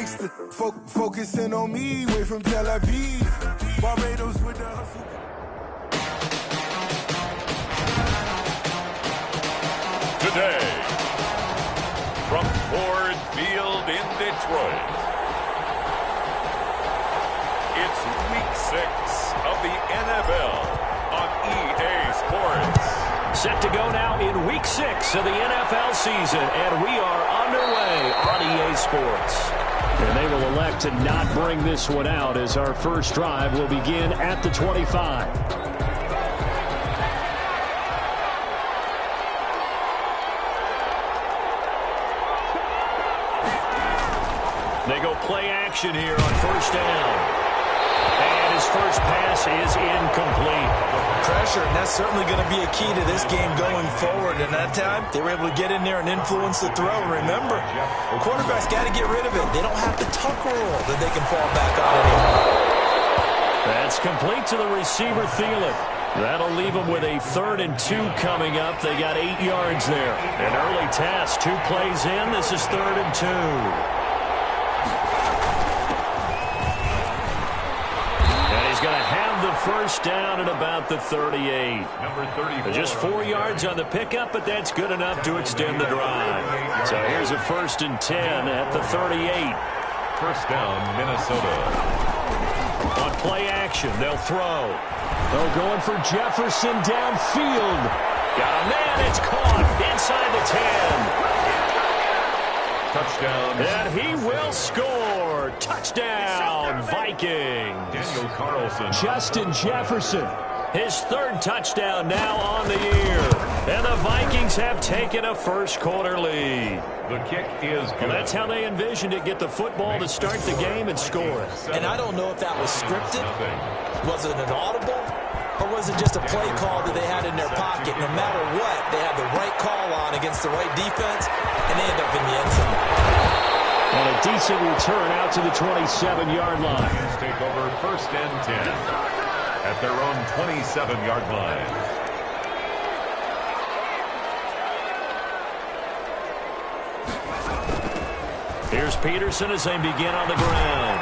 gangster. Focusing on me, way from Tel Aviv. Barbados with the hustle. Today, from Ford Field in Detroit, it's Week 6 of the NFL on EA Sports. Set to go now in Week 6 of the NFL season, and we are underway on EA Sports. And they will elect to not bring this one out as our first drive will begin at the 25. They go play action here on first down. And his first pass is incomplete. Pressure, and that's certainly going to be a key to this game going forward. And that time, they were able to get in there and influence the throw. Remember, quarterbacks got to get rid of it. They don't have the tuck rule that they can fall back on anymore. That's complete to the receiver, Thielen. That'll leave them with a 3rd and 2 coming up. They got 8 yards there. An early task, 2 plays in. This is 3rd and 2. First down at about the 38. Just 4 yards on the pickup, but that's good enough to extend the drive. So here's a 1st and 10 at the 38. First down, Minnesota. On play action, they'll throw. They're going for Jefferson downfield. Got a man, it's caught inside the 10. Touchdown. And he will score. Touchdown, Vikings. Daniel Carlson. Justin Jefferson. His 3rd touchdown now on the year. And the Vikings have taken a first-quarter lead. The kick is good. Well, that's how they envisioned it, get the football to start the game and score it. And I don't know if that was scripted. Was it an audible? Or was it just a play call that they had in their pocket? No matter what, they had the right call on against the right defense, and they end up in the end zone. And a decent return out to the 27-yard line. Take over 1st and 10 at their own 27-yard line. Here's Peterson as they begin on the ground.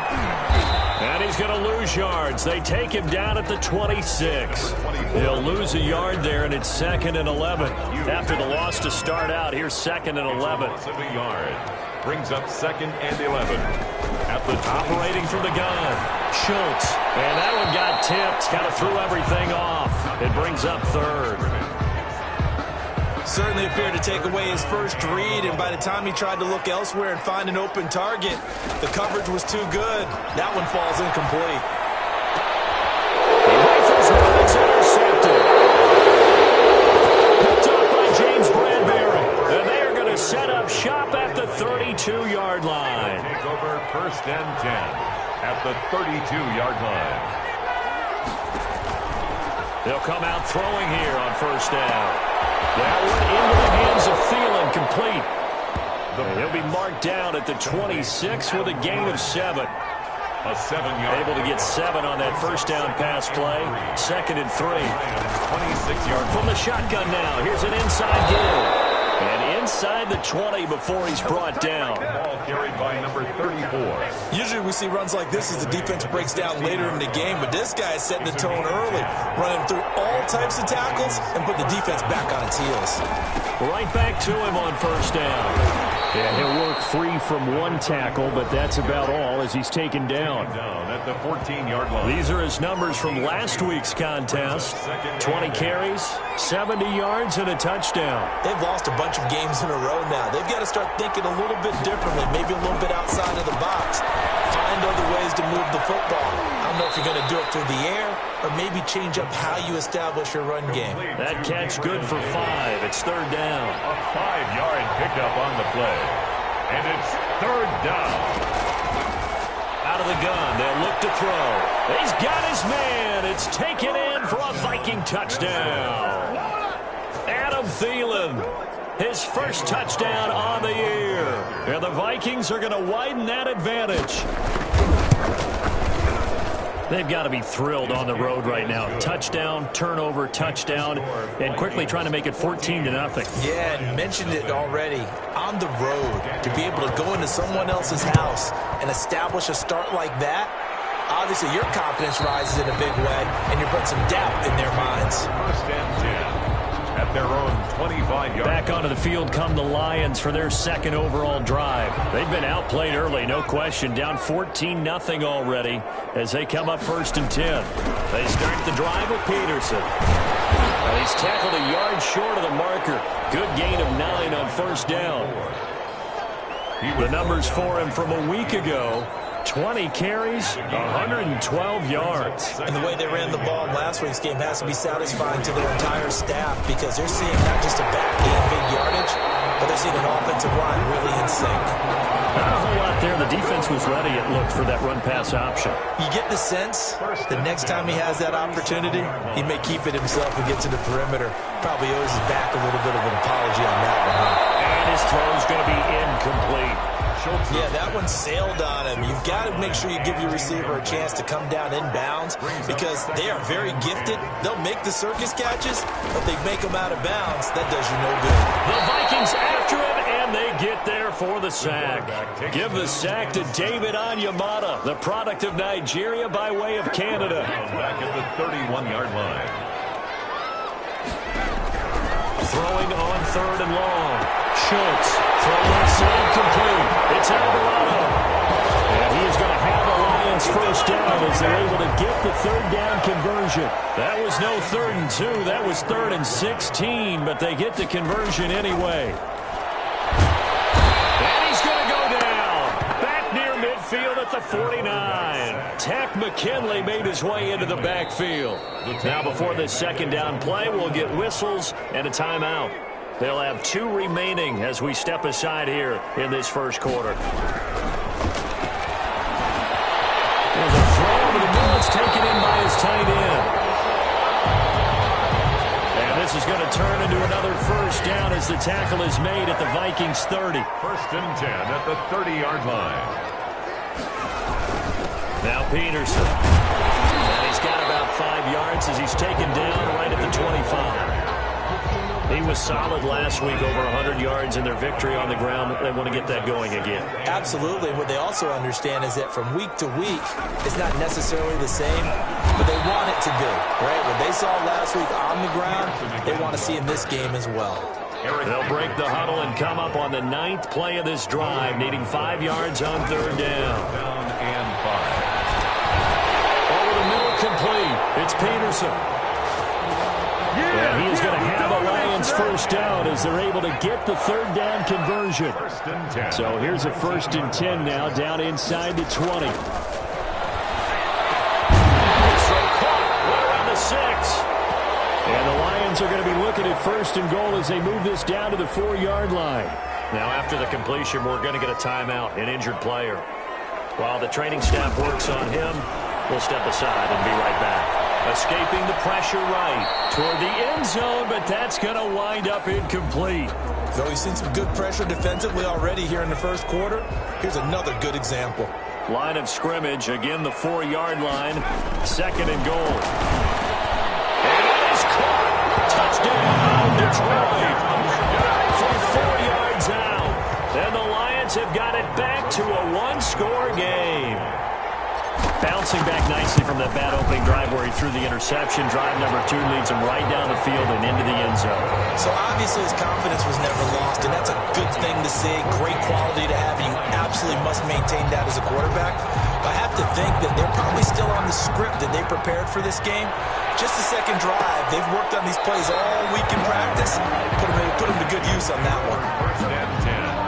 And he's going to lose yards. They take him down at the 26. He'll lose a yard there, and it's 2nd and 11. After the loss to start out, here's 2nd and 11. A yard. Brings up 2nd and 11. At the operating from the gun, Schultz. And that one got tipped. Kind of threw everything off. It brings up 3rd. Certainly appeared to take away his first read, and by the time he tried to look elsewhere and find an open target, the coverage was too good. That one falls incomplete. He rifles one, it's intercepted. Picked up by James Bradbury. And they are going to set up shop at the 32-yard line. Take over 1st and 10 at the 32-yard line. They'll come out throwing here on first down. That one into the hands of Thielen, complete. And he'll be marked down at the 26 with a gain of 7. A 7-yard. Able to get 7 on that first down pass play. 2nd and 3. 26-yard. From the shotgun now. Here's an inside give. And inside the 20 before he's brought down. Ball carried by number 34. Usually we see runs like this as the defense breaks down later in the game, but this guy is setting the tone early, running through all types of tackles and put the defense back on its heels. Right back to him on first down. Yeah, he'll work free from one tackle, but that's about all as he's taken down. Down at the 14-yard line. These are his numbers from last week's contest. 20 carries, 70 yards, and a touchdown. They've lost a bunch of games in a row now. They've got to start thinking a little bit differently, maybe a little bit outside of the box. Find other ways to move the football. I don't know if you're going to do it through the air or maybe change up how you establish your run game. That catch good for 5. It's 3rd down. A 5-yard pickup on the play. And it's 3rd down. Out of the gun, they'll look to throw. He's got his man. It's taken in for a Viking touchdown. Adam Thielen, his first touchdown on the year. And the Vikings are going to widen that advantage. They've got to be thrilled on the road right now. Touchdown, turnover, touchdown, and quickly trying to make it 14-0. Yeah, and mentioned it already. On the road, to be able to go into someone else's house and establish a start like that, obviously your confidence rises in a big way, and you're putting some doubt in their minds. First and 10 at their own 25-yard. Back onto the field come the Lions for their second overall drive. They've been outplayed early, no question. Down 14-0 already as they come up first and 10. They start the drive with Peterson. Well, he's tackled a yard short of the marker. Good gain of 9 on first down. The numbers for him from a week ago: 20 carries, 112 yards. And the way they ran the ball in last week's game has to be satisfying to their entire staff, because they're seeing not just a back gain big yardage, but they're seeing an offensive line really in sync. Not a whole lot there. The defense was ready, it looked, for that run-pass option. You get the sense the next time he has that opportunity, he may keep it himself and get to the perimeter. Probably owes his back a little bit of an apology on that one, huh? And his throw's going to be incomplete. Yeah, that one sailed on him. You've got to make sure you give your receiver a chance to come down inbounds, because they are very gifted. They'll make the circus catches, but they make them out of bounds. That does you no good. The Vikings after him, and they get there for the sack. Give the sack to David Onyemata, the product of Nigeria by way of Canada. Back at the 31-yard line. Throwing on third and long. Schultz, throw left side complete. It's Alvarado. And he is going to have the Lions first down as they're able to get the third down conversion. That was no 3rd and 2. That was 3rd and 16, but they get the conversion anyway. And he's going to go down. Back near midfield at the 49. Tack McKinley made his way into the backfield. Now before this second down play, we'll get whistles and a timeout. They'll have 2 remaining as we step aside here in this first quarter. There's a throw over the middle. It's taken in by his tight end. And this is going to turn into another first down as the tackle is made at the Vikings 30. First and 10 at the 30-yard line. Now Peterson. And he's got about 5 yards as he's taken down right at the 25. He was solid last week, over 100 yards in their victory on the ground. They want to get that going again. Absolutely. What they also understand is that from week to week, it's not necessarily the same, but they want it to be, right? What they saw last week on the ground, they want to see in this game as well. They'll break the huddle and come up on the 9th play of this drive, needing 5 yards on third down. Down and 5. Over the middle, complete. It's Peterson. And he is going to have a Lions first down as they're able to get the third down conversion. First and 10. So here's a first and 10 now, down inside the 20. Right around the 6. And the Lions are going to be looking at first and goal as they move this down to the 4-yard line. Now after the completion, we're going to get a timeout, an injured player. While the training staff works on him, we'll step aside and be right back. Escaping the pressure right toward the end zone, but that's going to wind up incomplete. Though we've seen some good pressure defensively already here in the first quarter, here's another good example. Line of scrimmage, again the 4-yard line, second and goal. And it is caught. Touchdown, Detroit. From 4 yards out. And the Lions have got it back to a 1-score game. Bouncing back nicely from that bad opening drive where he threw the interception. Drive number 2 leads him right down the field and into the end zone. So obviously his confidence was never lost, and that's a good thing to see. Great quality to have, and you absolutely must maintain that as a quarterback. But I have to think that they're probably still on the script that they prepared for this game. Just the second drive. They've worked on these plays all week in practice. Put them to good use on that one. First and 10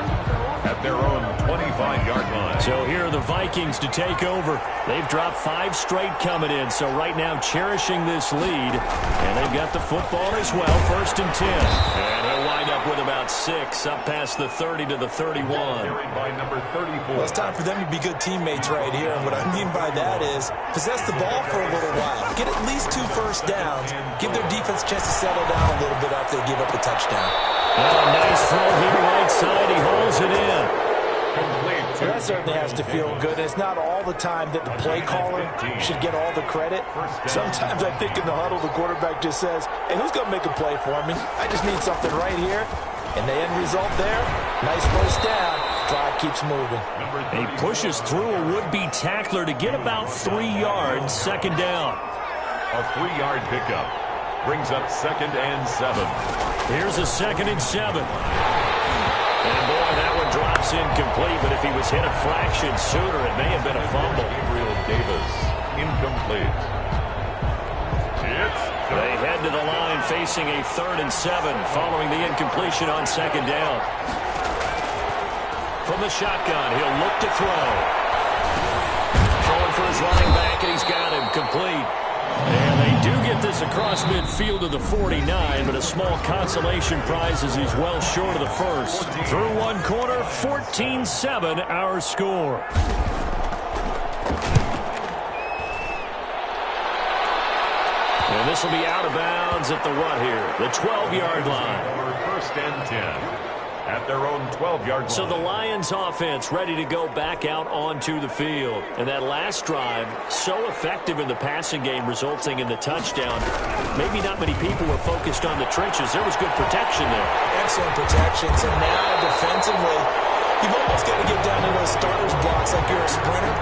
at their own 25-yard line. So here are the Vikings to take over. They've dropped 5 straight coming in, so right now cherishing this lead. And they've got the football as well, first and 10. And he'll wind up with about 6, up past the 30 to the 31. Carried by number 34. Well, it's time for them to be good teammates right here. And what I mean by that is possess the ball for a little while. Get at least 2 first downs. Give their defense a chance to settle down a little bit after they give up a touchdown. Oh, nice throw here right side. He holds it in. Complete Well, that certainly has to feel good. It's not all the time that the play caller should get all the credit. Sometimes I think in the huddle, the quarterback just says, hey, who's going to make a play for me? I just need something right here. And the end result there, nice first down. Drive keeps moving. He pushes through a would-be tackler to get about 3 yards, second down. A 3-yard pickup brings up 2nd and 7. Here's a 2nd and 7. And boy, that one drops incomplete, but if he was hit a fraction sooner, it may have been a fumble. Gabriel Davis, incomplete. They head to the line facing a 3rd and 7 following the incompletion on 2nd down. From the shotgun, he'll look to throw. Throwing for his running back, and he's got him complete. And they do get this across midfield to the 49, but a small consolation prize as he's well short of the first. Through one quarter, 14-7 our score. And this will be out of bounds at the what here? The 12-yard line. 1st and 10. At their own 12-yard line. So the Lions offense ready to go back out onto the field. And that last drive, so effective in the passing game, resulting in the touchdown. Maybe not many people were focused on the trenches. There was good protection there. Excellent protection. So now defensively, you've almost got to get down to those starters blocks like you're a sprinter.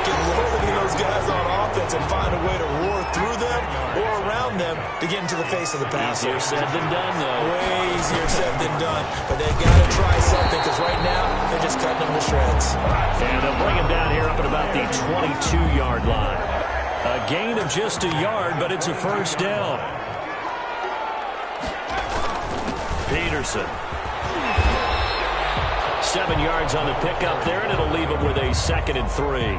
Get loaded in those guys on offense and find a way to roar through them or around them to get into the face of the passer. Easier said than done, though. Way easier said than done. But they've got to try something because right now they're just cutting them to shreds. And they'll bring him down here up at about the 22-yard line. A gain of just a yard, but it's a first down. Peterson. 7 yards on the pickup there, and it'll leave him with a 2nd and 3.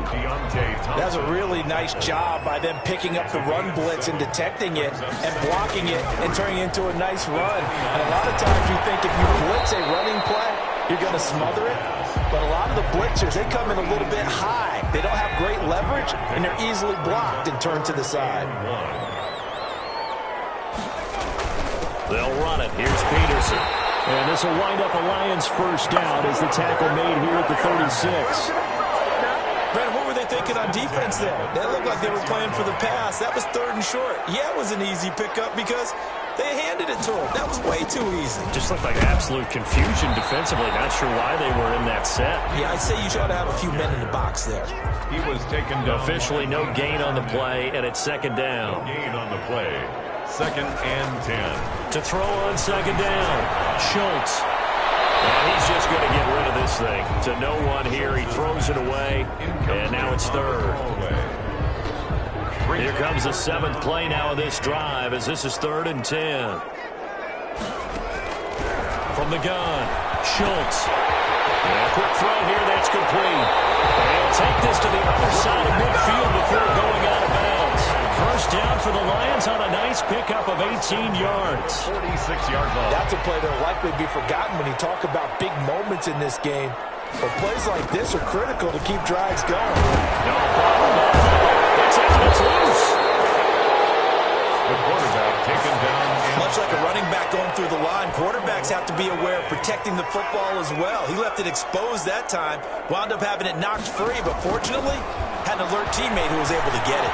That's a really nice job by them picking up the run blitz and detecting it and blocking it and turning it into a nice run. And a lot of times you think if you blitz a running play, you're going to smother it. But a lot of the blitzers, they come in a little bit high. They don't have great leverage, and they're easily blocked and turned to the side. They'll run it. Here's Peterson. And this will wind up a Lions first down as the tackle made here at the 36. Brandon, what were they thinking on defense there? That looked like they were playing for the pass. That was 3rd and short. Yeah, it was an easy pickup because they handed it to him. That was way too easy. Just looked like absolute confusion defensively. Not sure why they were in that set. Yeah, I'd say you ought to have a few men in the box there. He was taken down. Officially no gain on the play, and it's 2nd down. No gain on the play. 2nd and 10. To throw on 2nd down, Schultz. And he's just going to get rid of this thing. To no one here. He throws it away, and now it's 3rd. Here comes the 7th play now of this drive as this is 3rd and 10. From the gun, Schultz. And a quick throw here, that's complete. They'll take this to the other side of midfield before going out of bounds. First down for the Lions on a nice pickup of 18 yards. 46-yard line. That's a play that'll likely be forgotten when you talk about big moments in this game. But plays like this are critical to keep drives going. No problem. It's loose. The quarterback taken down. Much like a running back going through the line, quarterbacks have to be aware of protecting the football as well. He left it exposed that time, wound up having it knocked free, but fortunately, had an alert teammate who was able to get it.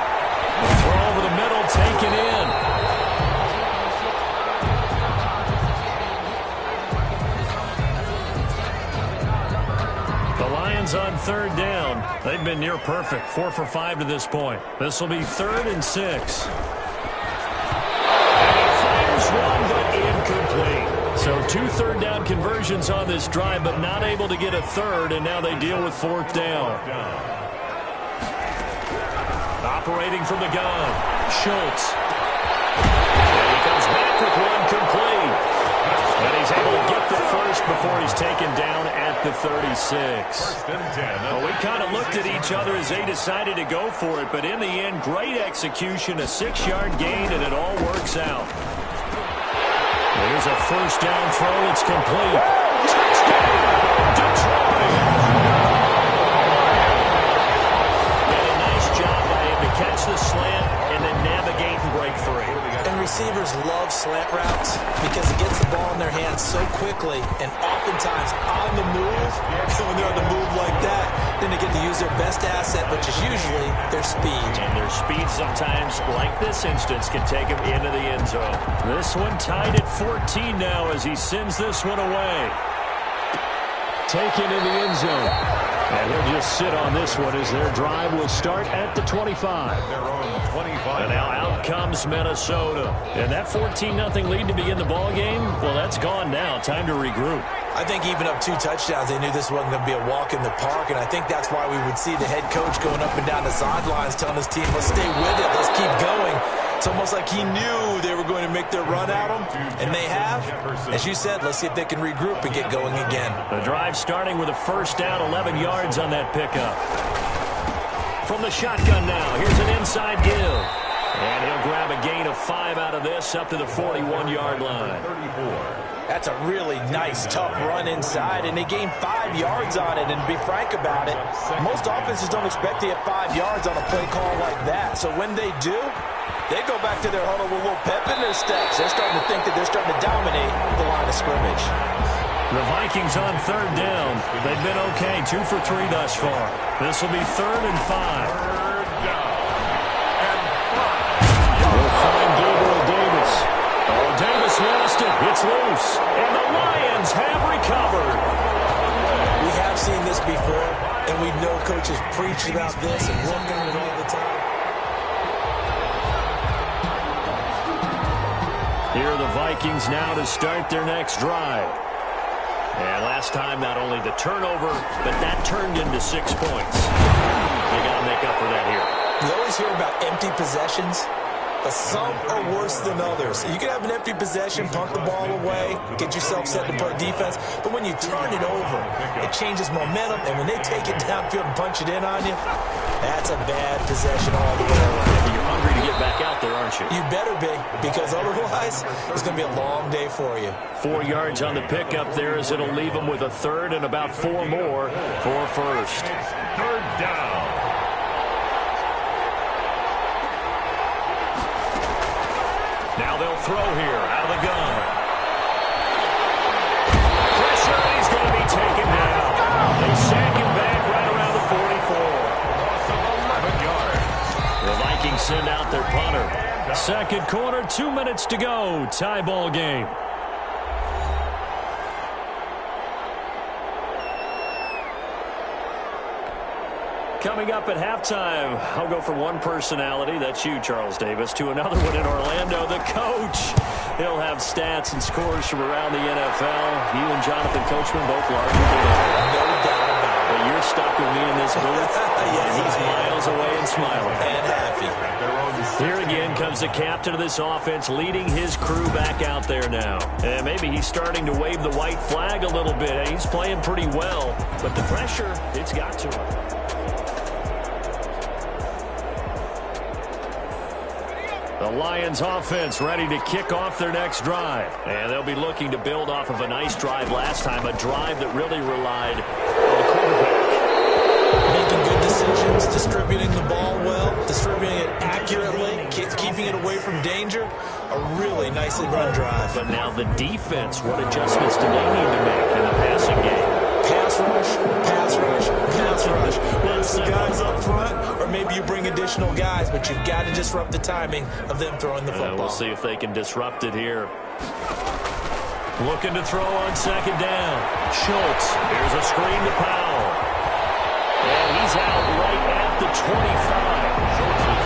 Throw over the middle, taken in. The Lions on 3rd down. They've been near perfect, 4 for 5 to this point. This will be 3rd and 6. And he fires one, but incomplete. So 2 third down conversions on this drive, but not able to get a third, and now they deal with 4th down. Operating from the gun, Schultz. And he comes back with one complete. And he's able to get the first before he's taken down at the 36. Well, we kind of looked at each other as they decided to go for it, but in the end, great execution, a 6-yard gain, and it all works out. Here's a first down throw. It's complete. Touchdown, Detroit! Catch the slant and then navigate and break free. And receivers love slant routes because it gets the ball in their hands so quickly and oftentimes on the move. When they're on the move like that, then they get to use their best asset, which is usually their speed. And their speed sometimes, like this instance, can take them into the end zone. This one tied at 14 now as he sends this one away. Taken in the end zone. And he'll just sit on this one as their drive will start at the 25. Their own 25. And now out comes Minnesota. And that 14-0 lead to begin the ball game, well, that's gone now. Time to regroup. I think even up 2 touchdowns, they knew this wasn't going to be a walk in the park, and I think that's why we would see the head coach going up and down the sidelines telling his team, let's stay with it, let's keep going. It's almost like he knew they were going to make their run at him, and they have. As you said, let's see if they can regroup and get going again. The drive starting with a first down, 11 yards on that pickup. From the shotgun now, here's an inside give. And he'll grab a gain of 5 out of this up to the 41-yard line. 34. That's a really nice, tough run inside, and they gained 5 yards on it. And to be frank about it, most offenses don't expect to get 5 yards on a play call like that. So when they do, they go back to their huddle with a little pep in their steps. They're starting to think that they're starting to dominate the line of scrimmage. The Vikings on third down. They've been okay, 2 for 3 thus far. This will be 3rd and 5. Third down. And 5. They'll find Gabriel Davis. Oh, Davis lost it. It's loose. And the Lions have recovered. We have seen this before, and we know coaches preach about this and work on it all the time. Here are the Vikings now to start their next drive. And last time, not only the turnover, but that turned into 6 points. They got to make up for that here. You always hear about empty possessions, but some are worse than others. You can have an empty possession, punt the ball away, get yourself set to play defense, but when you turn it over, it changes momentum, and when they take it downfield and punch it in on you, that's a bad possession all the way around. You're hungry to get back out there, aren't you? You better be, because otherwise, it's going to be a long day for you. 4 yards on the pickup there as it'll leave them with a third and about 4 more for first. Third down. Now they'll throw here out of the gun. Pressure, he's going to be taken down. They sack him back right around the 44. Loss of 11 yards. The Vikings send out their punter. Second quarter, 2 minutes to go. Tie ball game. Coming up at halftime, I'll go from one personality, that's you, Charles Davis, to another one in Orlando, the coach. He'll have stats and scores from around the NFL. You and Jonathan Coachman both larger than that. No doubt about it. But you're stuck with me in this booth. Yes, He's miles away and smiling. And happy. Here again comes the captain of this offense leading his crew back out there now. And maybe he's starting to wave the white flag a little bit. He's playing pretty well, but the pressure, it's got to him. The Lions offense ready to kick off their next drive. And they'll be looking to build off of a nice drive last time, a drive that really relied on the quarterback. Making good decisions, distributing the ball well, distributing it accurately, keeping it away from danger. A really nicely run drive. But now the defense, what adjustments do they need to make in the passing game? Pass rush, pass rush, pass rush. Whether it's the guys up front or maybe you bring additional guys, but you've got to disrupt the timing of them throwing the football. We'll see if they can disrupt it here. Looking to throw on second down. Schultz. Here's a screen to Powell. And he's out right at the 25.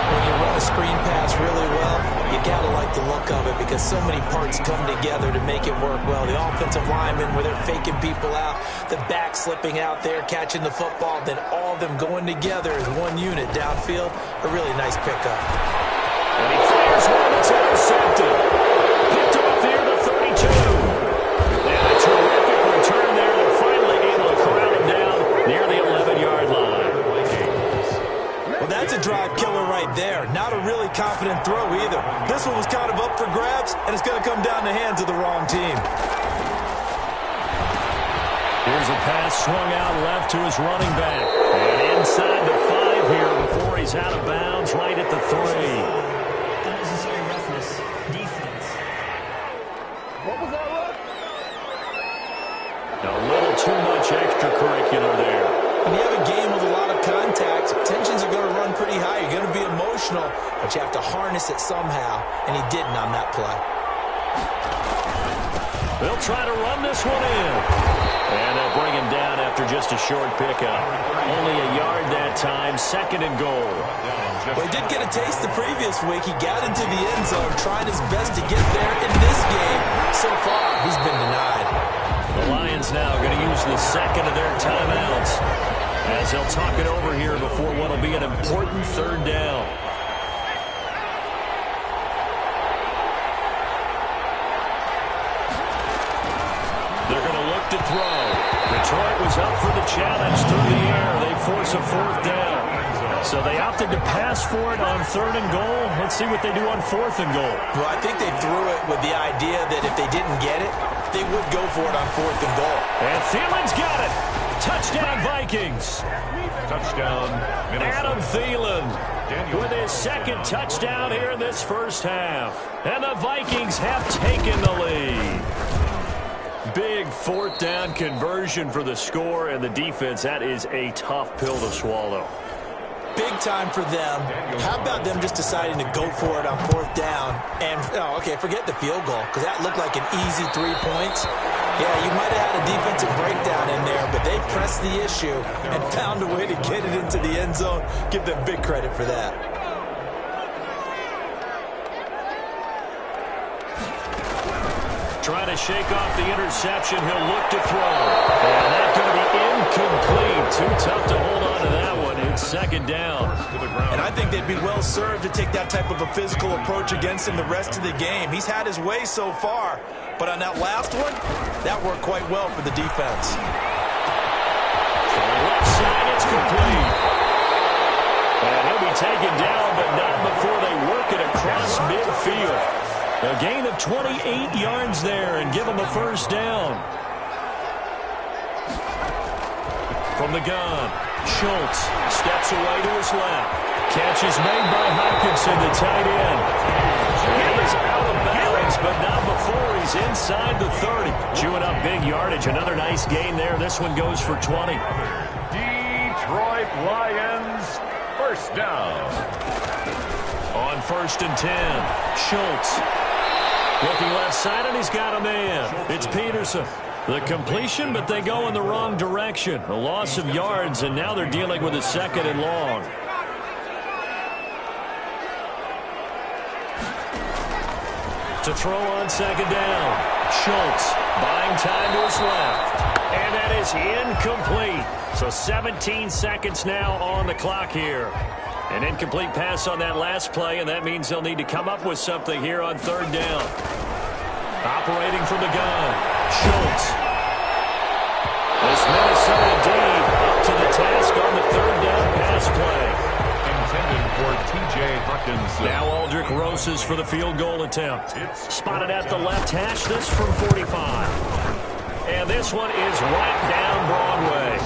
When you run a screen pass really well, you got to like the look of it because so many parts come together to make it work well. The offensive linemen, where they're faking people out, the back slipping out there, catching the football, then all of them going together as one unit downfield. A really nice pickup. And he fires one that's intercepted. Picked up near the 32. And a terrific return there. They're finally able to corral him down near the 11-yard line. Well, that's a drive killer right there. Not a really confident throw either. This one was kind of up for grabs, and it's going to come down the hands of the wrong team. Here's a pass swung out left to his running back. And inside the 5 here before he's out of bounds right at the 3. Unnecessary roughness. Defense. A little too much extracurricular there. When you have a game with a lot of contact, tensions are going to run pretty high. You're going to be emotional, but you have to harness it somehow, and he didn't on that play. They'll try to run this one in. And they'll bring him down after just a short pickup. Only a yard that time, 2nd and goal. Well, he did get a taste the previous week. He got into the end zone, trying his best to get there in this game. So far, he's been denied. The Lions now going to use the 2nd of their timeouts as they'll talk it over here before what will be an important 3rd down. They're going to look to throw. Detroit was up for the challenge through the air. They force a 4th down. So they opted to pass for it on 3rd and goal. Let's see what they do on 4th and goal. Well, I think they threw it with the idea that if they didn't get it, they would go for it on 4th and goal. And Thielen's got it. Touchdown, Vikings. Touchdown, Minnesota. Adam Thielen with his 2nd touchdown here in this first half. And the Vikings have taken the lead. Big 4th down conversion for the score, and the defense, that is a tough pill to swallow. Big time for them. How about them just deciding to go for it on 4th down? And, oh, okay, forget the field goal, because that looked like an easy 3 points. Yeah, you might have had a defensive breakdown in there, but they pressed the issue and found a way to get it into the end zone. Give them big credit for that. Trying to shake off the interception. He'll look to throw. And that's going to be incomplete. Too tough to hold on to that one. It's 2nd down. And I think they'd be well served to take that type of a physical approach against him the rest of the game. He's had his way so far, but on that last one, that worked quite well for the defense. From the left side, it's complete. And he'll be taken down, but not before they work it across midfield. A gain of 28 yards there and give him a 1st down. From the gun, Schultz steps away to his left. Catch is made by Hawkinson, the tight end. He is out of bounds, but not before he's inside the 30. Chewing up big yardage. Another nice gain there. This one goes for 20. Detroit Lions, 1st down. On 1st and 10, Schultz. Looking left side, and he's got a man. It's Peterson. The completion, but they go in the wrong direction. A loss of yards, and now they're dealing with a 2nd and long. To throw on 2nd down. Schultz buying time to his left. And that is incomplete. So 17 seconds now on the clock here. An incomplete pass on that last play, and that means they'll need to come up with something here on 3rd down. Operating from the gun, Schultz. This Minnesota D up to the task on the 3rd down pass play. Intended for T.J. Hawkinson. Now Aldrich Rosas for the field goal attempt. Spotted at the left hash, this from 45. And this one is right down Broadway.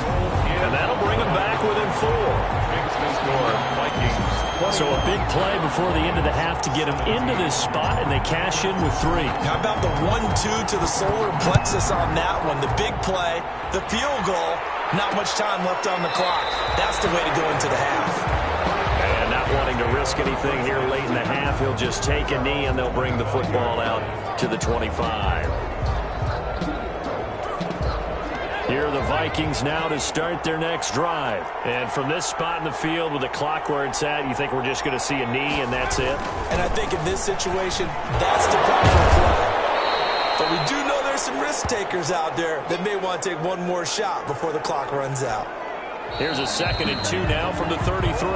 And that'll bring him back within 4. So a big play before the end of the half to get him into this spot, and they cash in with 3. How about the 1-2 to the solar plexus on that one? The big play, the field goal, not much time left on the clock. That's the way to go into the half. And not wanting to risk anything here late in the half, he'll just take a knee, and they'll bring the football out to the 25. Here are the Vikings now to start their next drive. And from this spot in the field with the clock where it's at, you think we're just going to see a knee and that's it? And I think in this situation, that's the proper play. But we do know there's some risk takers out there that may want to take one more shot before the clock runs out. Here's a 2nd and 2 now from the 33.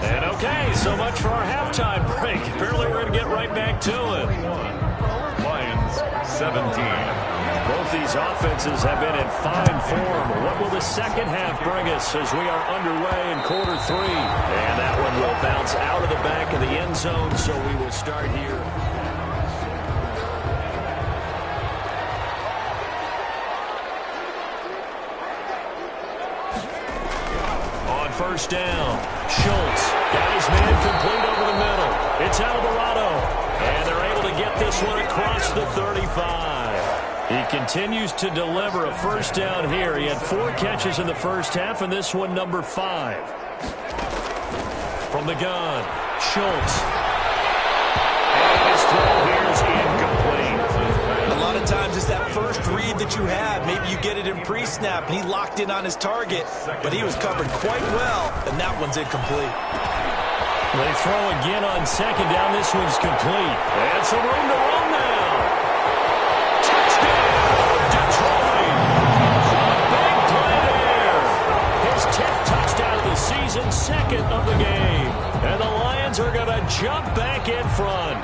And okay, so much for our halftime break. Apparently we're going to get right back to it. Lions, 17. Both these offenses have been in fine form. What will the 2nd half bring us as we are underway in quarter 3? And that one will bounce out of the back of the end zone, so we will start here. On 1st down, Schultz got his man complete over the middle. It's Alvarado. And they're able to get this one across the 35. He continues to deliver a first down here. He had 4 catches in the first half, and this one number 5. From the gun, Schultz. And his throw here is incomplete. A lot of times it's that first read that you have. Maybe you get it in pre-snap, and he locked in on his target, but he was covered quite well, and that one's incomplete. They throw again on second down. This one's complete. And some room to run now. Touchdown, Detroit. Big play there. His 10th touchdown of the season, 2nd of the game. And the Lions are going to jump back in front.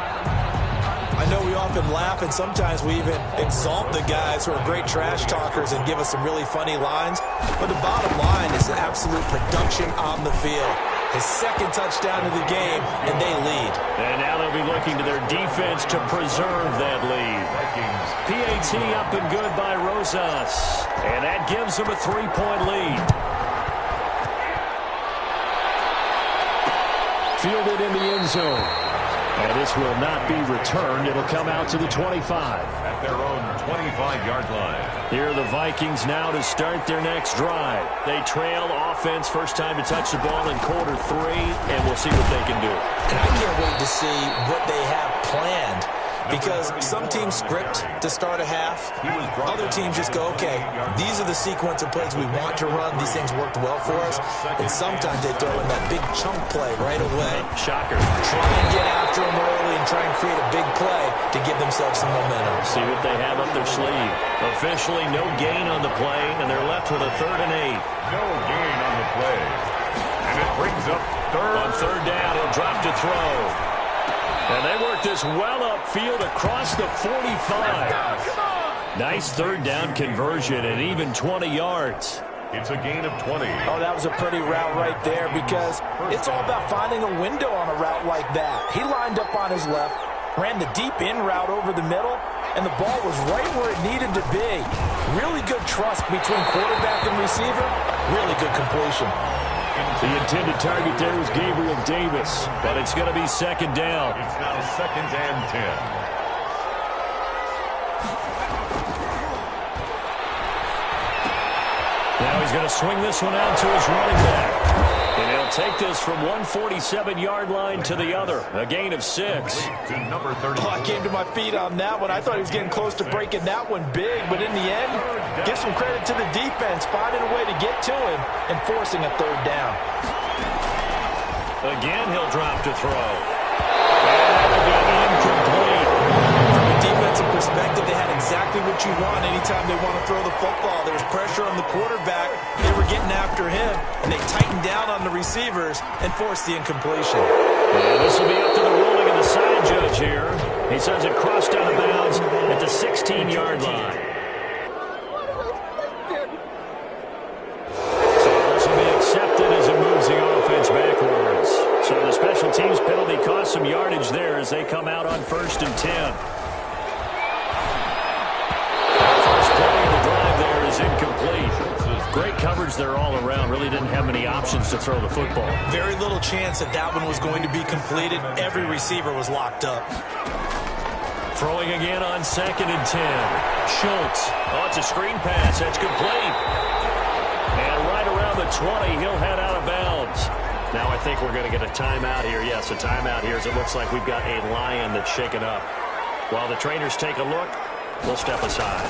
I know we often laugh, and sometimes we even exalt the guys who are great trash talkers and give us some really funny lines. But the bottom line is absolute production on the field. His 2nd touchdown of the game, and they lead. And now they'll be looking to their defense to preserve that lead. PAT up and good by Rosas. And that gives them a 3-point lead. Fielded in the end zone. And this will not be returned. It'll come out to the 25. At their own 25-yard line. Here are the Vikings now to start their next drive. They trail offense, first time to touch the ball in quarter 3, and we'll see what they can do. And I can't wait to see what they have planned, because some teams script to start a half. Other teams just go, okay, these are the sequence of plays we want to run. These things worked well for us. And sometimes they throw in that big chunk play right away. Shocker. Try and get after them early and try and create a big play to give themselves some momentum. See what they have up their sleeve. Officially no gain on the play, and they're left with a 3rd and 8. No gain on the play. And it brings up third. On 3rd down, he'll drop to throw. And they work this well upfield across the 45. Nice 3rd down conversion and even 20 yards. It's a gain of 20. Oh, that was a pretty route right there, because it's all about finding a window on a route like that. He lined up on his left, ran the deep in route over the middle, and the ball was right where it needed to be. Really good trust between quarterback and receiver. Really good completion. The intended target there was Gabriel Davis, but it's going to be 2nd down. It's now 2nd and 10. Now he's going to swing this one out to his running back. And he'll take this from one 47-yard line to the other. A gain of 6. To number 30. Oh, I came to my feet on that one. I thought he was getting close to breaking that one big, but in the end, give some credit to the defense, finding a way to get to him and forcing a 3rd down. Again, he'll drop to throw. And that'll be incomplete. From a defensive perspective, they had exactly what you want anytime they want to throw the football. There was pressure on the quarterback. They were getting after him, and they tightened down on the receivers and forced the incompletion. And this will be up to the ruling of the side judge here. He says it crossed out of bounds at the 16-yard line. So this will be accepted as it moves the offense backwards. So the special teams penalty cost some yardage there as they come out on 1st and 10. First play of the drive there is incomplete. Great coverage there all around. Really didn't have many options to throw the football. Very little chance that that one was going to be completed. Every receiver was locked up. Throwing again on 2nd and 10. Schultz. Oh, it's a screen pass. That's complete. And right around the 20, he'll head out of bounds. Now I think we're going to get a timeout here. Yes, a timeout here as it looks like we've got a Lion that's shaken up. While the trainers take a look, we'll step aside.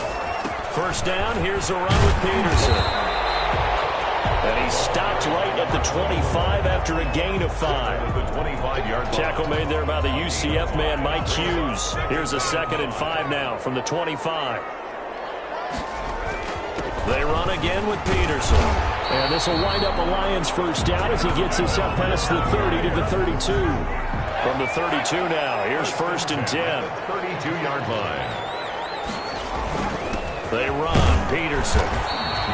First down, here's the run with Peterson. And he stopped right at the 25 after a gain of 5. The 25-yard Tackle made there by the UCF man, Mike Hughes. Here's a 2nd and 5 now from the 25. They run again with Peterson. And this will wind up a Lions first down as he gets this up past the 30 to the 32. From the 32 now, here's 1st and 10. 32-yard line. They run. Peterson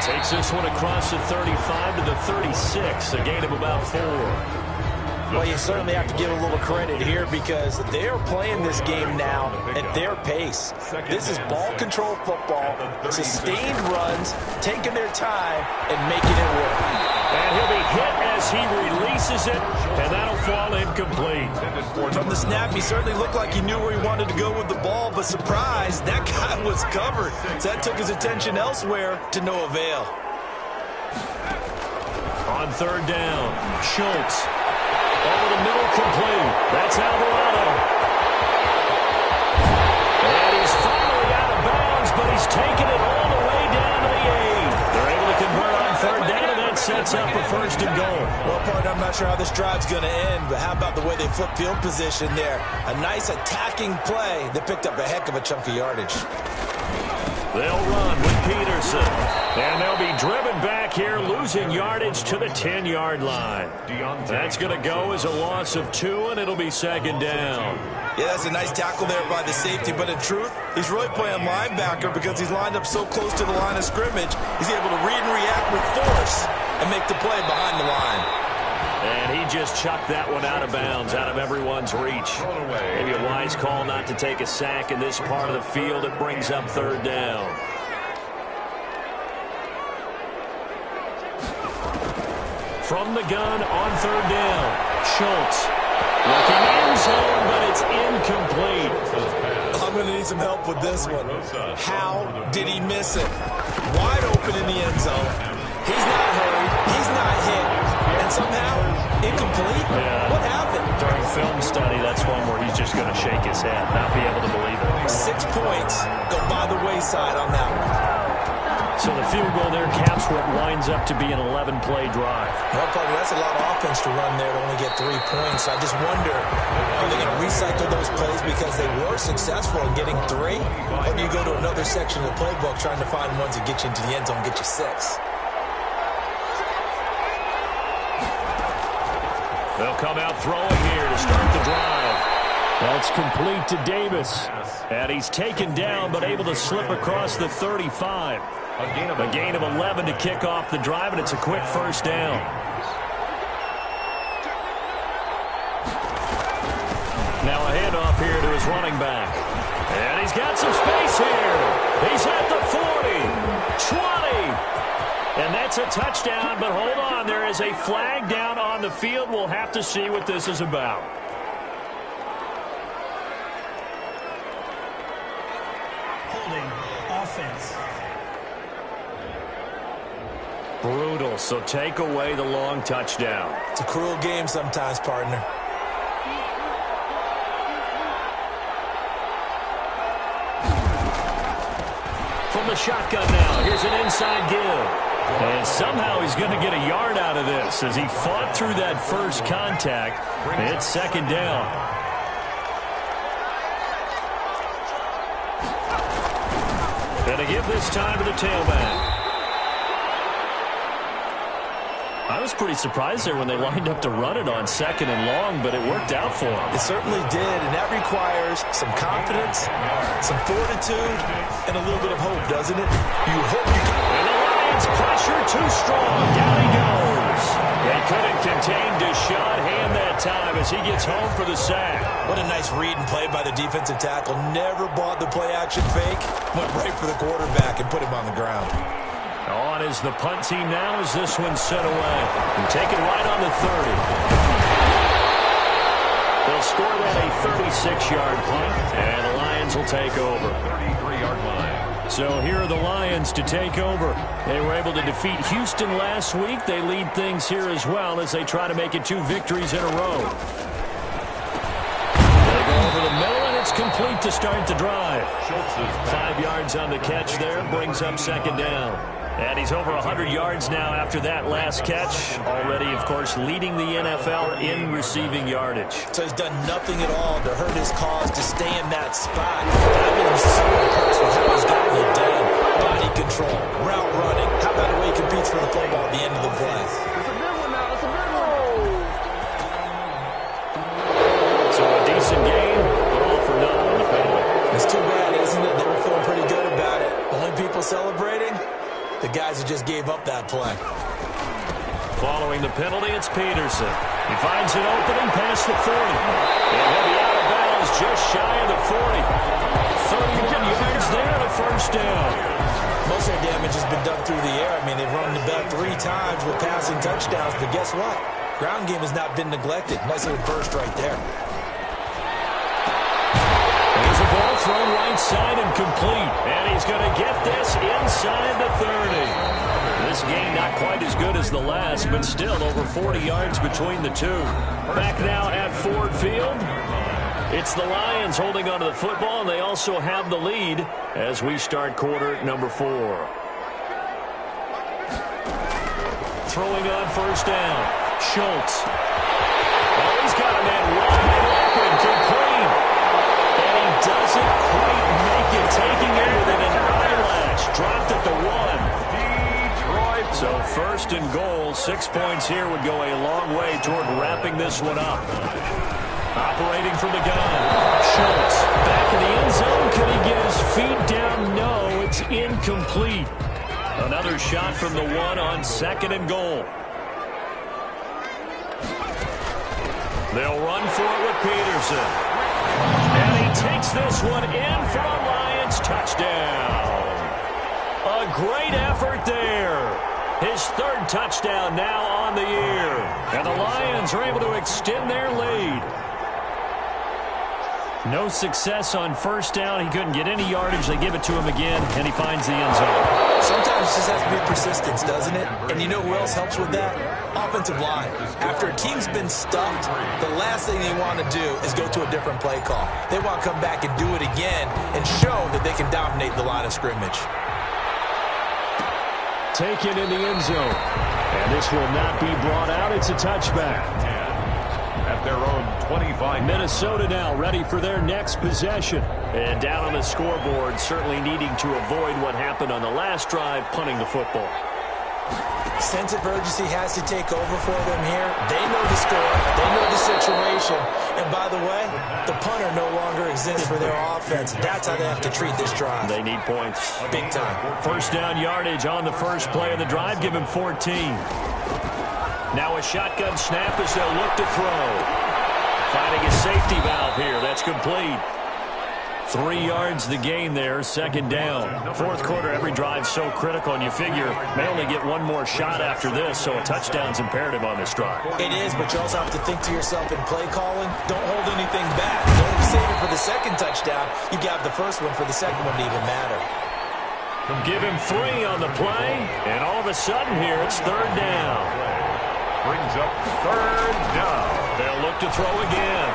takes this one across the 35 to the 36, a gain of about 4. Well, you certainly have to give a little credit here because they are playing this game now at their pace. This is ball control football, sustained runs, taking their time, and making it work. And he'll be hit as he releases misses it, and that'll fall incomplete. From the snap, he certainly looked like he knew where he wanted to go with the ball, but surprise, that guy was covered. So that took his attention elsewhere to no avail. On third down, Schultz. Over the middle, complete. That's Alvarado. And he's finally out of bounds, but he's taken it all the way down to the 8. They're able to convert on third down, and that sets up a first and goal. Well, partner, I'm not sure how this drive's going to end, but how about the way they flip field position there? A nice attacking play that picked up a heck of a chunk of yardage. They'll run with Peterson. And they'll be driven back here, losing yardage to the 10-yard line. That's going to go as a loss of 2, and it'll be second down. Yeah, that's a nice tackle there by the safety, but in truth, he's really playing linebacker because he's lined up so close to the line of scrimmage, he's able to read and react with force and make the play behind the line. And he just chucked that one out of bounds, out of everyone's reach. Maybe a wise call not to take a sack in this part of the field. It brings up third down. From the gun on third down, Schultz. Looking end zone, but it's incomplete. I'm going to need some help with this one. How did he miss it? Wide open in the end zone. He's not hurried. He's not hit. And somehow, incomplete? Yeah. What happened? During film study, that's one where he's just going to shake his head, not be able to believe it. 6 points go by the wayside on that one. So the field goal there caps what winds up to be an 11-play drive. Well, partner, that's a lot of offense to run there to only get 3 points. I just wonder, are they going to recycle those plays because they were successful in getting 3? Or do you go to another section of the playbook trying to find ones that get you into the end zone and get you 6? They'll come out throwing here to start the drive. That's complete to Davis. And he's taken down but able to slip across the 35. A gain of 11 to kick off the drive, and it's a quick first down. Now a handoff here to his running back. And he's got some space here. He's at the 40, 20. And that's a touchdown, but hold on. There is a flag down on the field. We'll have to see what this is about. Holding offense. Brutal, so take away the long touchdown. It's a cruel game sometimes, partner. From the shotgun now, here's an inside give. And somehow he's going to get a yard out of this as he fought through that first contact. It's second down. And to give this time to the tailback. I was pretty surprised there when they lined up to run it on second and long, but it worked out for him. It certainly did, and that requires some confidence, some fortitude, and a little bit of hope, doesn't it? You hope you can. And the Lions pressure too strong. Down he goes. They couldn't contain Deshaun Hand that time as he gets home for the sack. What a nice read and play by the defensive tackle. Never bought the play-action fake. Went right for the quarterback and put him on the ground. On is the punt team now as this one's set away. And taken right on the 30. They'll score that a 36-yard punt, and the Lions will take over. 33-yard line. So here are the Lions to take over. They were able to defeat Houston last week. They lead things here as well as they try to make it 2 victories in a row. They go over the middle, and it's complete to start the drive. 5 yards on the catch there, brings up second down. And he's over 100 yards now after that last catch. Already, of course, leading the NFL in receiving yardage. So he's done nothing at all to hurt his cause to stay in that spot. I've been so impressed with how he's gotten it done. Body control, route running. How about the way he competes for the football at the end of the play? So a decent game, but all for nothing on the penalty. It's too bad, isn't it? They were feeling pretty good about it. Only people celebrating? The guys who just gave up that play. Following the penalty, it's Peterson. He finds an opening past the 40. And he'll be out of bounds just shy of the 40. 31 yards there and a first down. Most of their damage has been done through the air. I mean, they've run the ball 3 times with passing touchdowns, but guess what? Ground game has not been neglected. Nice little burst right there. There's a ball thrown right side and complete. And he's going to get this inside the 30. This game not quite as good as the last, but still over 40 yards between the two. Back now at Ford Field. It's the Lions holding onto the football, and they also have the lead as we start quarter number 4. Throwing on first down. Schultz. Oh, he's got a man wide open, complete. And he doesn't quite make it, taking it with an eyelash. Dropped at the 1. So first and goal, 6 points here would go a long way toward wrapping this one up. Operating from the gun. Schultz back in the end zone. Could he get his feet down? No, it's incomplete. Another shot from the 1 on second and goal. They'll run for it with Peterson. And he takes this one in for a Lions touchdown. A great effort there. His third touchdown now on the year. And the Lions are able to extend their lead. No success on first down. He couldn't get any yardage. They give it to him again, and he finds the end zone. Sometimes it just has to be persistence, doesn't it? And you know who else helps with that? Offensive line. After a team's been stuffed, the last thing they want to do is go to a different play call. They want to come back and do it again and show that they can dominate the line of scrimmage. Taken in the end zone. And this will not be brought out. It's a touchback. At their own 25. Minnesota now ready for their next possession. And down on the scoreboard, certainly needing to avoid what happened on the last drive, punting the football. Sense of urgency has to take over for them here. They know the score. They know the situation. And by the way, the punter no longer exists for their offense. That's how they have to treat this drive. They need points. Big time. First down yardage on the first play of the drive. Give him 14. Now a shotgun snap as they'll look to throw. Finding a safety valve here. That's complete. 3 yards the gain there, second down. Fourth quarter, every drive so critical, and you figure may only get one more shot after this, so a touchdown's imperative on this drive. It is, but you also have to think to yourself in play calling, don't hold anything back. Don't save it for the second touchdown. You got the first one for the second one to even matter. Give him 3 on the play, and all of a sudden here it's third down. Brings up third down. They'll look to throw again.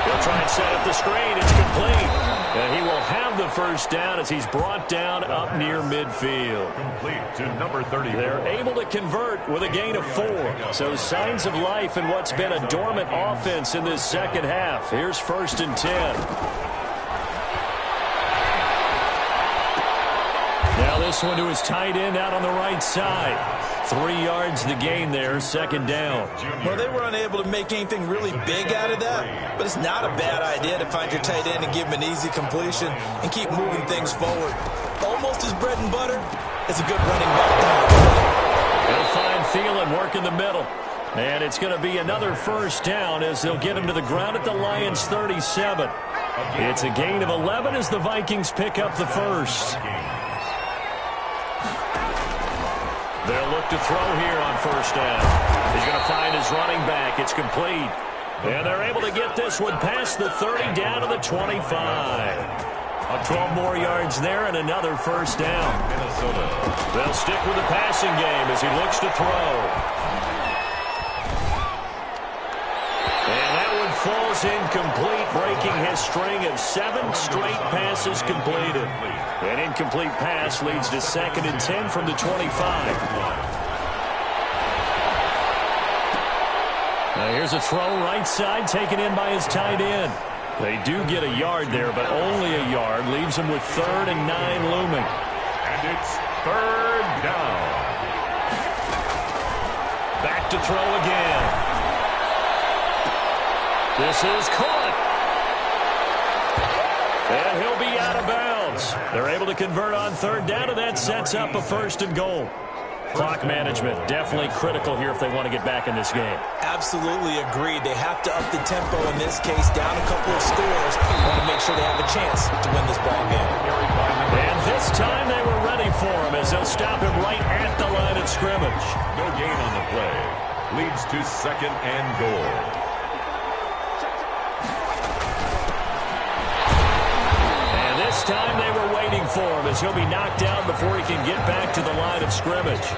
They'll try and set up the screen. It's complete. And he will have the first down as he's brought down up near midfield. Complete to number 30. They're able to convert with a gain of 4. So signs of life in what's been a dormant offense in this second half. Here's first and 10. Now this one to his tight end out on the right side. 3 yards the gain there, second down. Well, they were unable to make anything really big out of that, but it's not a bad idea to find your tight end and give him an easy completion and keep moving things forward. Almost his bread and butter is a good running back down. They'll find Thielen work in the middle. And it's going to be another first down as they'll get him to the ground at the Lions' 37. It's a gain of 11 as the Vikings pick up the first. They'll look to throw here on first down. He's going to find his running back. It's complete. And they're able to get this one past the 30 down to the 25. 12 more yards there and another first down. Minnesota. They'll stick with the passing game as he looks to throw. And that one falls incomplete, breaking his string of 7 straight passes completed. An incomplete pass leads to second and 10 from the 25. Now here's a throw right side taken in by his tight end. They do get a yard there, but only a yard. Leaves them with 3rd and 9 looming. And it's third down. Back to throw again. This is caught. And he'll be out of bounds. They're able to convert on third down, and that sets up a first and goal. Clock management definitely critical here if they want to get back in this game. Absolutely agreed. They have to up the tempo in this case, down a couple of scores. Want to make sure they have a chance to win this ball game. And this time they were ready for him as they'll stop him right at the line of scrimmage. No gain on the play. leads to 2nd and goal. And this time they were waiting for him as he'll be knocked down before he can get back to the line of scrimmage.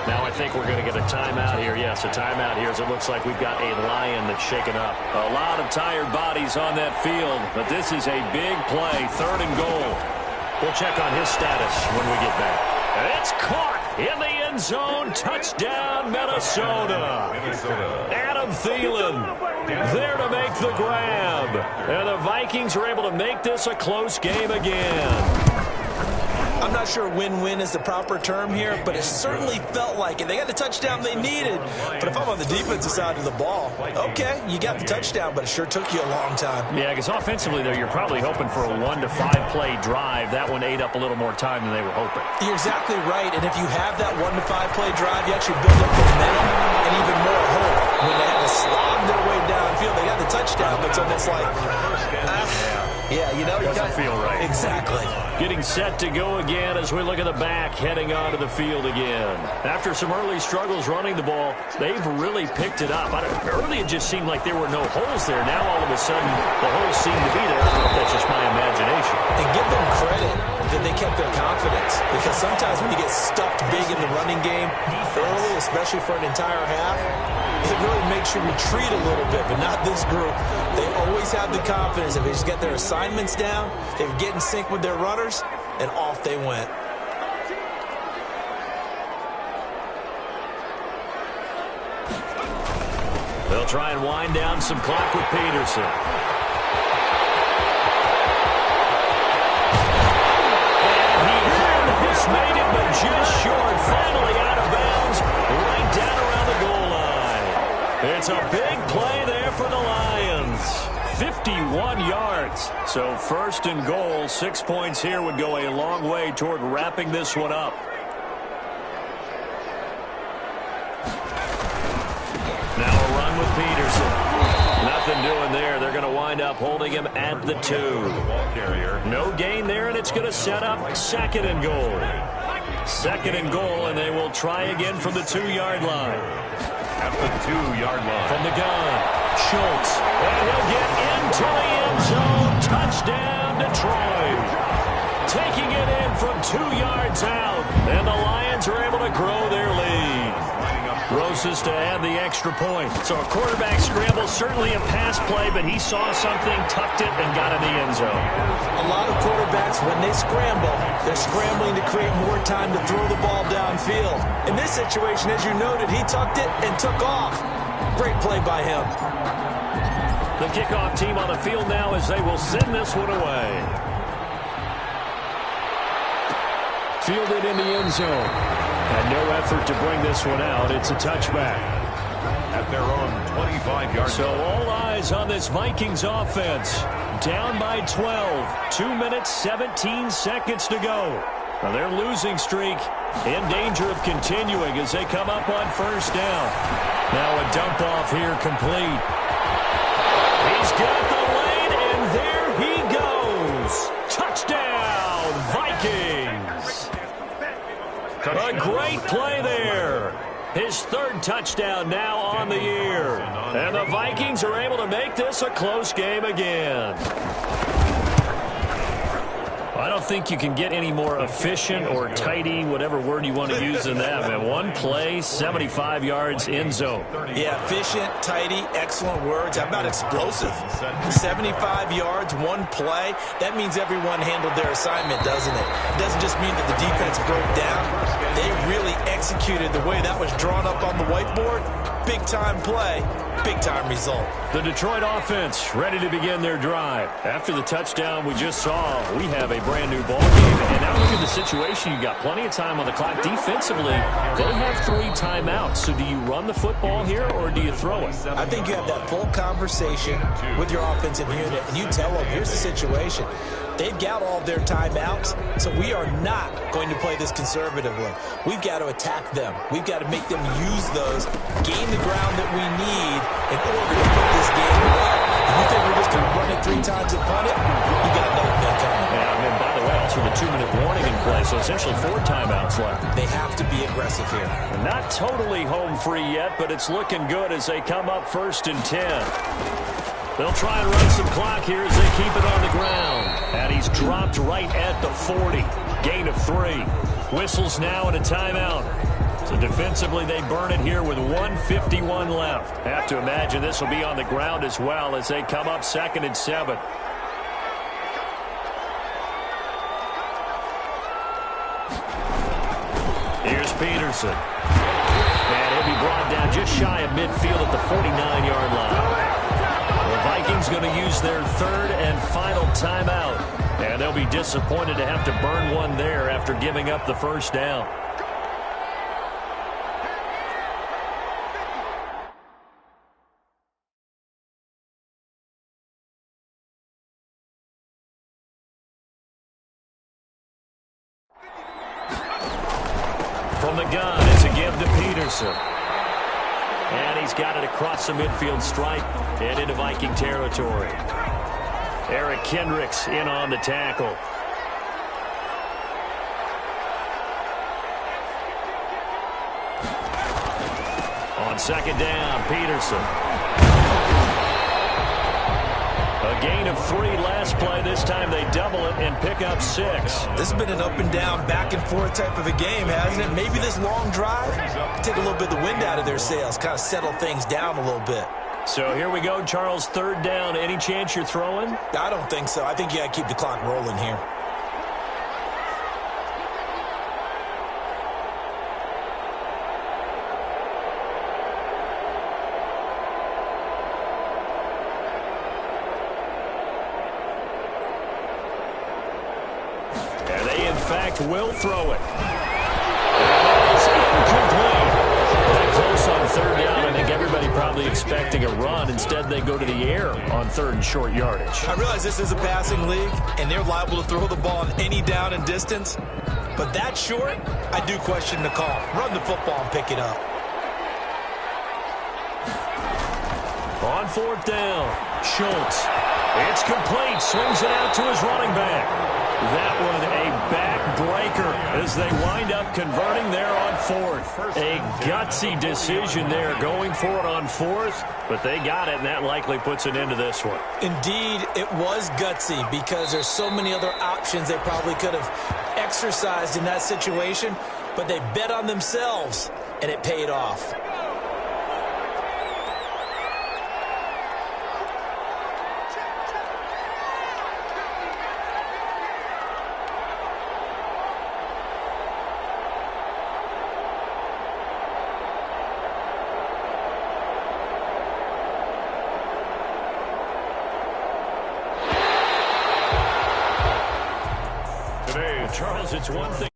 Now I think we're going to get a timeout here. Yes, a timeout here as it looks like we've got a Lion that's shaken up. A lot of tired bodies on that field, but this is a big play, 3rd and goal. We'll check on his status when we get back. It's caught in the end zone. Touchdown, Minnesota. Adam Thielen there to make the grab. And the Vikings are able to make this a close game again. I'm not sure win-win is the proper term here, but it certainly felt like it. They got the touchdown they needed. But if I'm on the defensive side of the ball, okay, you got the touchdown, but it sure took you a long time. Yeah, because offensively, though, you're probably hoping for a 1 to 5 play drive. That one ate up a little more time than they were hoping. You're exactly right, and if you have that 1 to 5 play drive, you actually build up momentum and even more hope. When they had to slob their way downfield, they got the touchdown, but it's almost like, yeah, you know, it doesn't feel right. Exactly. Getting set to go again as we look at the back, heading onto the field again. After some early struggles running the ball, they've really picked it up. Early it just seemed like there were no holes there. Now all of a sudden the holes seem to be there. I don't know if that's just my imagination. And give them credit that they kept their confidence, because sometimes when you get stuffed big in the running game early, especially for an entire half, it really makes you retreat a little bit, but not this group. They always have the confidence. If they just get their assignments down, they get in sync with their runners, and off they went. They'll try and wind down some clock with Peterson. And he almost made it, but just short. Finally out of bounds, right down around the goal line. It's a big play there for the Lions. 51 yards. So 1st and goal, 6 points here would go a long way toward wrapping this one up. Now a run with Peterson. Nothing doing there. They're going to wind up holding him at the 2. No gain there, and it's going to set up 2nd and goal. 2nd and goal, and they will try again from the 2-yard line. At the 2-yard line. From the gun, Schultz. And he'll get into the end zone. Touchdown, Detroit. Taking it in from 2 yards out. And the Lions are able to grow their lead. Roses to add the extra point. So a quarterback scramble, certainly a pass play, but he saw something, tucked it, and got in the end zone. A lot of quarterbacks, when they scramble, they're scrambling to create more time to throw the ball downfield. In this situation, as you noted, he tucked it and took off. Great play by him. The kickoff team on the field now as they will send this one away. Fielded in the end zone. And no effort to bring this one out. It's a touchback. At their own 25-yard. So all eyes on this Vikings offense. Down by 12. 2 minutes, 17 seconds to go. Now their losing streak in danger of continuing as they come up on 1st down. Now a dump off here complete. He's got the lane, and there he goes. Touchdown, Vikings. A great play there. His 3rd touchdown now on the year. And the Vikings are able to make this a close game again. I don't think you can get any more efficient or tidy, whatever word you want to use in that, man. One play, 75 yards, end zone. Yeah, efficient, tidy, excellent words. How about explosive? 75 yards, one play. That means everyone handled their assignment, doesn't it? It doesn't just mean that the defense broke down. They really executed the way that was drawn up on the whiteboard. Big-time play, big-time result. The Detroit offense ready to begin their drive. After the touchdown we just saw, we have a brand-new ball game. And now look at the situation. You've got plenty of time on the clock. Defensively, they have 3 timeouts. So do you run the football here or do you throw it? I think you have that full conversation with your offensive unit, and you tell them, here's the situation. They've got all their timeouts, so we are not going to play this conservatively. We've got to attack them. We've got to make them use those, gain the ground that we need in order to put this game away. If you think we're just going to run it 3 times and punt it, you got another thing coming. Yeah, I mean, by the way, also the 2-minute warning in play, so essentially 4 timeouts left. They have to be be aggressive here. Not totally home free yet, but it's looking good as they come up 1st and 10. They'll try and run some clock here as they keep it on the ground. And he's dropped right at the 40. Gain of 3. Whistles now and a timeout. So defensively, they burn it here with 1:51 left. Have to imagine this will be on the ground as well as they come up 2nd and 7. Here's Peterson. And he'll be brought down just shy of midfield at the 49-yard line. The Vikings going to use their 3rd and final timeout. And they'll be disappointed to have to burn one there after giving up the 1st down. From the gun, it's a give to Peterson. And he's got it across the midfield stripe and into Viking territory. Eric Kendricks in on the tackle. On 2nd down, Peterson. A gain of 3 last play. This time they double it and pick up 6. This has been an up and down, back and forth type of a game, hasn't it? Maybe this long drive, take a little bit of the wind out of their sails, kind of settle things down a little bit. So here we go, Charles, 3rd down. Any chance you're throwing? I don't think so. I think you got to keep the clock rolling here. Will throw it. And it's incomplete. That close on 3rd down. I think everybody probably expecting a run. Instead, they go to the air on 3rd and short yardage. I realize this is a passing league, and they're liable to throw the ball on any down and distance. But that short, I do question the call. Run the football and pick it up. On 4th down, Schultz. It's complete. Swings it out to his running back. That one a backbreaker as they wind up converting there on 4th. A gutsy decision there going for it on 4th, but they got it, and that likely puts an end to this one. Indeed, it was gutsy because there's so many other options they probably could have exercised in that situation, but they bet on themselves, and it paid off. Charles, it's one thing